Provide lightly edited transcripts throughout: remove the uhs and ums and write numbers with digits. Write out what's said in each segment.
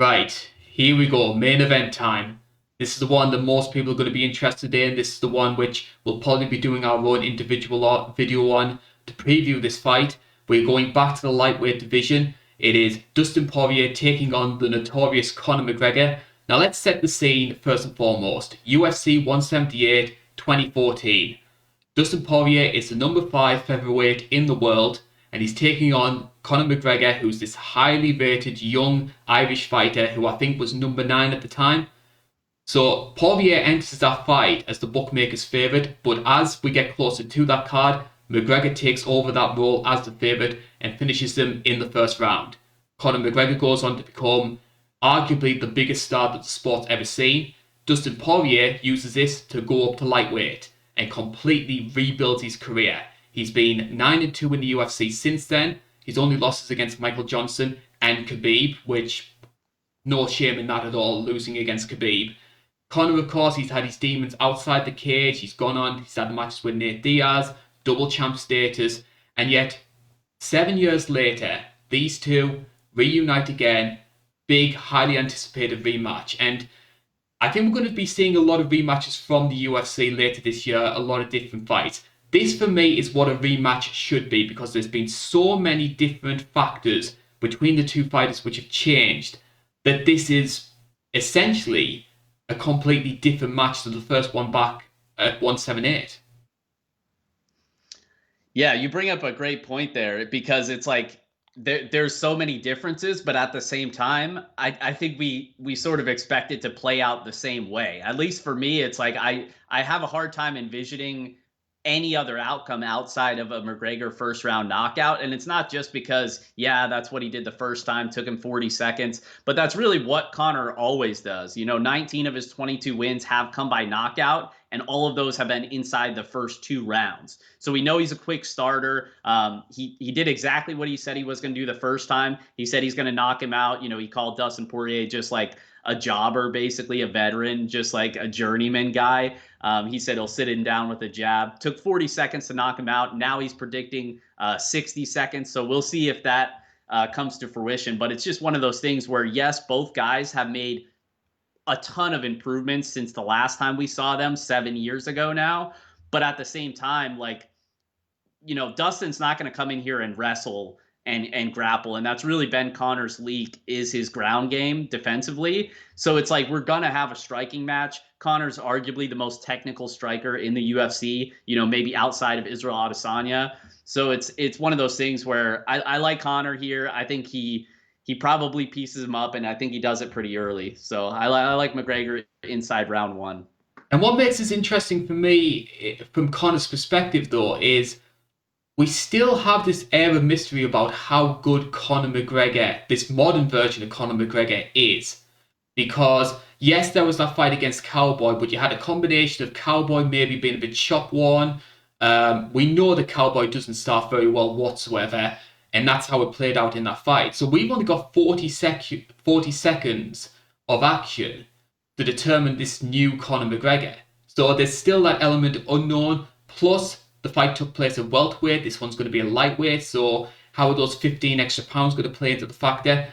Right, here we go. Main event time. This is the one that most people are going to be interested in. This is the one which we'll probably be doing our own individual video on to preview this fight. We're going back to the lightweight division. It is Dustin Poirier taking on the notorious Conor McGregor. Now let's set the scene first and foremost. UFC 178 2014. Dustin Poirier is the number 5 featherweight in the world, and he's taking on Conor McGregor, who's this highly rated young Irish fighter who I think was number 9 at the time. So Poirier enters that fight as the bookmaker's favourite, but as we get closer to that card, McGregor takes over that role as the favourite and finishes them in the first round. Conor McGregor goes on to become arguably the biggest star that the sport's ever seen. Dustin Poirier uses this to go up to lightweight and completely rebuilds his career. He's been 9-2 in the UFC since then. His only losses against Michael Johnson and Khabib, which no shame in that at all, losing against Khabib. Conor, of course, he's had his demons outside the cage. He's had matches with Nate Diaz, double champ status, and yet 7 years later, these two reunite again. Big, highly anticipated rematch. And I think we're going to be seeing a lot of rematches from the UFC later this year, a lot of different fights. This, for me, is what a rematch should be because there's been so many different factors between the two fighters which have changed that this is essentially a completely different match to the first one back at 178. Yeah, you bring up a great point there because it's like there's so many differences, but at the same time, I think we sort of expect it to play out the same way. At least for me, it's like I have a hard time envisioning any other outcome outside of a McGregor first round knockout. And it's not just because, yeah, that's what he did the first time, took him 40 seconds, but that's really what Conor always does. 19 of his 22 wins have come by knockout, and all of those have been inside the first 2 rounds. So we know he's a quick starter. He did exactly what he said he was going to do the first time. He said he's going to knock him out. He called Dustin Poirier just like a jobber, basically a veteran, just like a journeyman guy. He said he'll sit him down with a jab. Took 40 seconds to knock him out. Now he's predicting 60 seconds. So we'll see if that comes to fruition. But it's just one of those things where, yes, both guys have made a ton of improvements since the last time we saw them 7 years ago now. But at the same time, Dustin's not going to come in here and wrestle and grapple. And that's really been Conor's leak, is his ground game defensively. So it's like we're going to have a striking match. Conor's arguably the most technical striker in the UFC, maybe outside of Israel Adesanya. So it's one of those things where I like Conor here. I think he probably pieces him up, and I think he does it pretty early. So I like McGregor inside round 1. And what makes this interesting for me, from Conor's perspective, though, is we still have this air of mystery about how good Conor McGregor, this modern version of Conor McGregor, is. Because, yes, there was that fight against Cowboy, but you had a combination of Cowboy maybe being a bit shot-worn. We know that Cowboy doesn't start very well whatsoever, and that's how it played out in that fight. So we've only got 40 seconds of action to determine this new Conor McGregor. So there's still that element of unknown, plus the fight took place at welterweight. This one's going to be a lightweight, so how are those 15 extra pounds going to play into the factor?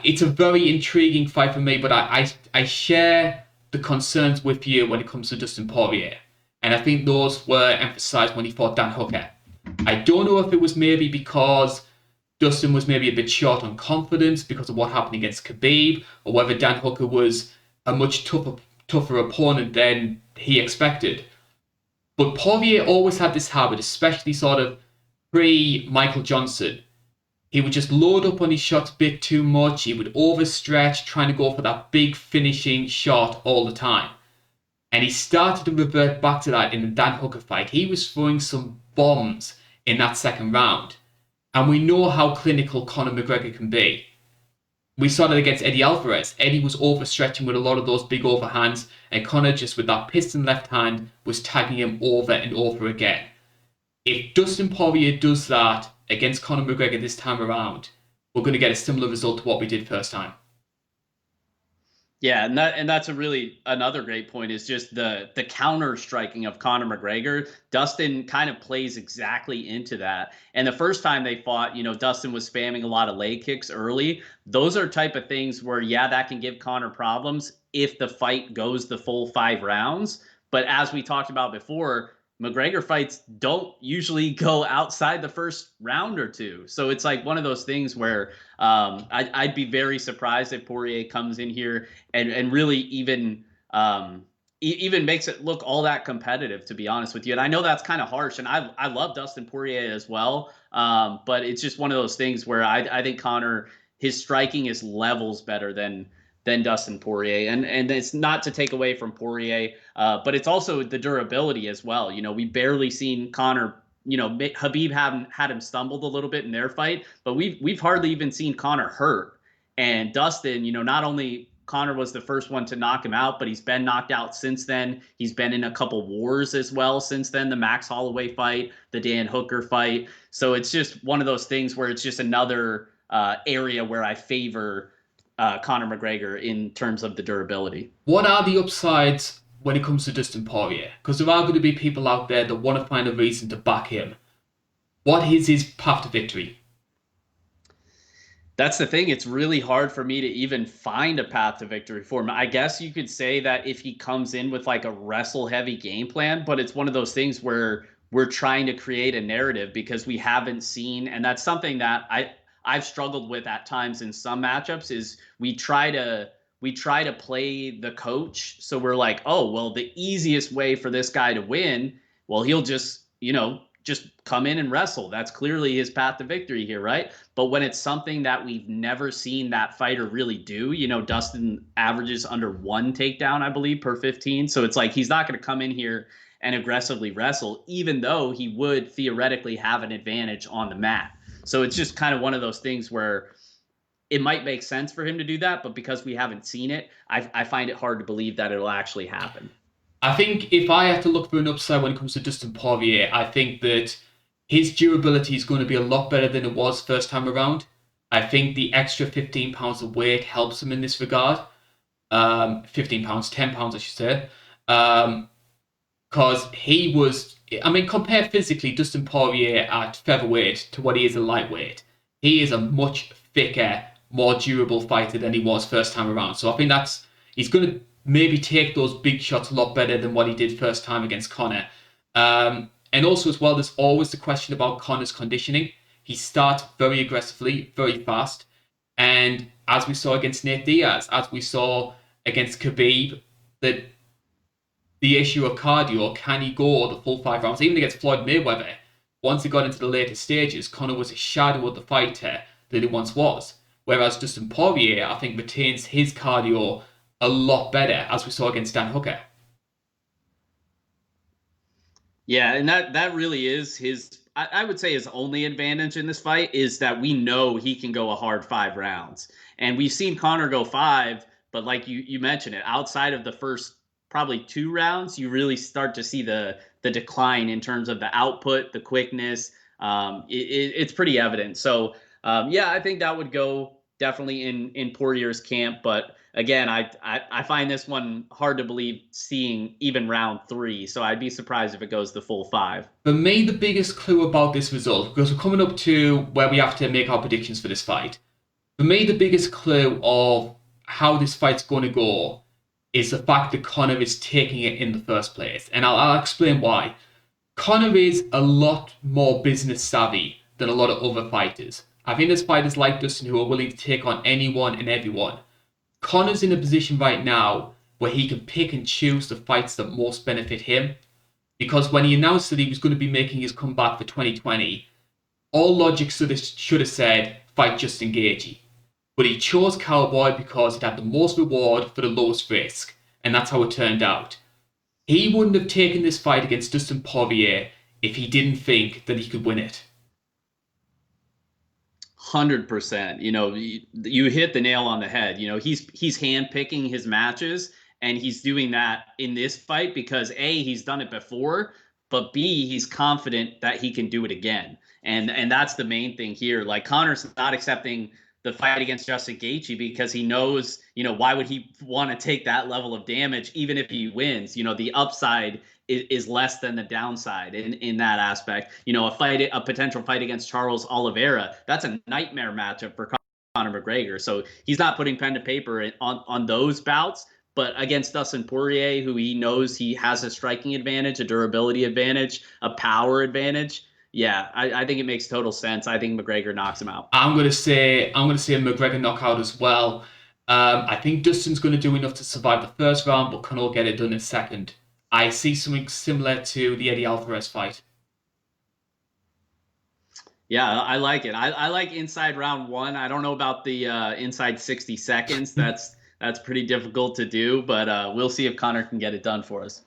It's a very intriguing fight for me, but I share the concerns with you when it comes to Dustin Poirier. And I think those were emphasized when he fought Dan Hooker. I don't know if it was maybe because Dustin was maybe a bit short on confidence because of what happened against Khabib, or whether Dan Hooker was a much tougher opponent than he expected. But Poirier always had this habit, especially sort of pre-Michael Johnson. He would just load up on his shots a bit too much. He would overstretch, trying to go for that big finishing shot all the time. And he started to revert back to that in the Dan Hooker fight. He was throwing some bombs in that second round. And we know how clinical Conor McGregor can be. We saw that against Eddie Alvarez. Eddie was overstretching with a lot of those big overhands, and Conor, just with that piston left hand, was tagging him over and over again. If Dustin Poirier does that against Conor McGregor this time around, we're going to get a similar result to what we did first time. Yeah, and that's a really another great point is just the counter striking of Conor McGregor. Dustin kind of plays exactly into that. And the first time they fought, Dustin was spamming a lot of leg kicks early. Those are type of things where yeah, that can give Conor problems if the fight goes the full 5 rounds. But as we talked about before, McGregor fights don't usually go outside the first round or two. So it's like one of those things where I'd be very surprised if Poirier comes in here and really even makes it look all that competitive, to be honest with you. And I know that's kind of harsh, and I love Dustin Poirier as well, but it's just one of those things where I think Conor, his striking is levels better than Dustin Poirier, and it's not to take away from Poirier, but it's also the durability as well. We barely seen Conor. Habib had him stumbled a little bit in their fight, but we've hardly even seen Conor hurt. And Dustin, not only Conor was the first one to knock him out, but he's been knocked out since then. He's been in a couple wars as well since then, the Max Holloway fight, the Dan Hooker fight. So it's just one of those things where it's just another area where I favor Conor McGregor in terms of the durability. What are the upsides when it comes to Dustin Poirier? Because there are going to be people out there that want to find a reason to back him. What is his path to victory? That's the thing. It's really hard for me to even find a path to victory for him. I guess you could say that if he comes in with like a wrestle heavy game plan, but it's one of those things where we're trying to create a narrative because we haven't seen, and that's something that I've struggled with at times in some matchups is we try to play the coach. So we're like, oh, well, the easiest way for this guy to win, well, he'll just come in and wrestle. That's clearly his path to victory here, right? But when it's something that we've never seen that fighter really do, Dustin averages under 1 takedown, I believe, per 15. So it's like he's not going to come in here and aggressively wrestle, even though he would theoretically have an advantage on the mat. So it's just kind of one of those things where it might make sense for him to do that, but because we haven't seen it, I find it hard to believe that it'll actually happen. I think if I had to look for an upside when it comes to Dustin Poirier, I think that his durability is going to be a lot better than it was first time around. I think the extra 15 pounds of weight helps him in this regard. 15 pounds, 10 pounds, I should say. Because he was, I mean, compare physically Dustin Poirier at featherweight to what he is at lightweight. He is a much thicker, more durable fighter than he was first time around. So I think he's going to maybe take those big shots a lot better than what he did first time against Conor. And also as well, there's always the question about Conor's conditioning. He starts very aggressively, very fast. And as we saw against Nate Diaz, as we saw against Khabib, that the issue of cardio, can he go the full 5 rounds? Even against Floyd Mayweather, once he got into the later stages, Conor was a shadow of the fighter that he once was. Whereas Dustin Poirier, I think, retains his cardio a lot better, as we saw against Dan Hooker. Yeah, and that really is his. I would say his only advantage in this fight is that we know he can go a hard 5 rounds, and we've seen Conor go five. But like you mentioned it, outside of the first probably 2 rounds, you really start to see the decline in terms of the output, the quickness. It's pretty evident. So yeah, I think that would go definitely in Poirier's camp, but again, I find this one hard to believe seeing even round 3. So I'd be surprised if it goes the full 5. For me, the biggest clue about this result, because we're coming up to where we have to make our predictions for this fight, for me, the biggest clue of how this fight's going to go is the fact that Conor is taking it in the first place. And I'll explain why. Conor is a lot more business savvy than a lot of other fighters. I think there's fighters like Dustin who are willing to take on anyone and everyone. Conor's in a position right now where he can pick and choose the fights that most benefit him. Because when he announced that he was going to be making his comeback for 2020, all logic should have said fight Justin Gaethje. But he chose Cowboy because it had the most reward for the lowest risk, and that's how it turned out. He wouldn't have taken this fight against Dustin Poirier if he didn't think that he could win it. 100%. You hit the nail on the head. He's handpicking his matches, and he's doing that in this fight because A, he's done it before, but B, he's confident that he can do it again. And that's the main thing here. Like Conor's not accepting the fight against Justin Gaethje because he knows, why would he want to take that level of damage even if he wins? The upside is less than the downside in that aspect. A potential fight against Charles Oliveira, that's a nightmare matchup for Conor McGregor. So he's not putting pen to paper on those bouts. But against Dustin Poirier, who he knows he has a striking advantage, a durability advantage, a power advantage, yeah, I think it makes total sense. I think McGregor knocks him out. I'm gonna say a McGregor knockout as well. I think Dustin's gonna do enough to survive the first round, but Conor will get it done in second. I see something similar to the Eddie Alvarez fight. Yeah, I like it. I like inside round one. I don't know about the inside 60 seconds. That's pretty difficult to do, but we'll see if Conor can get it done for us.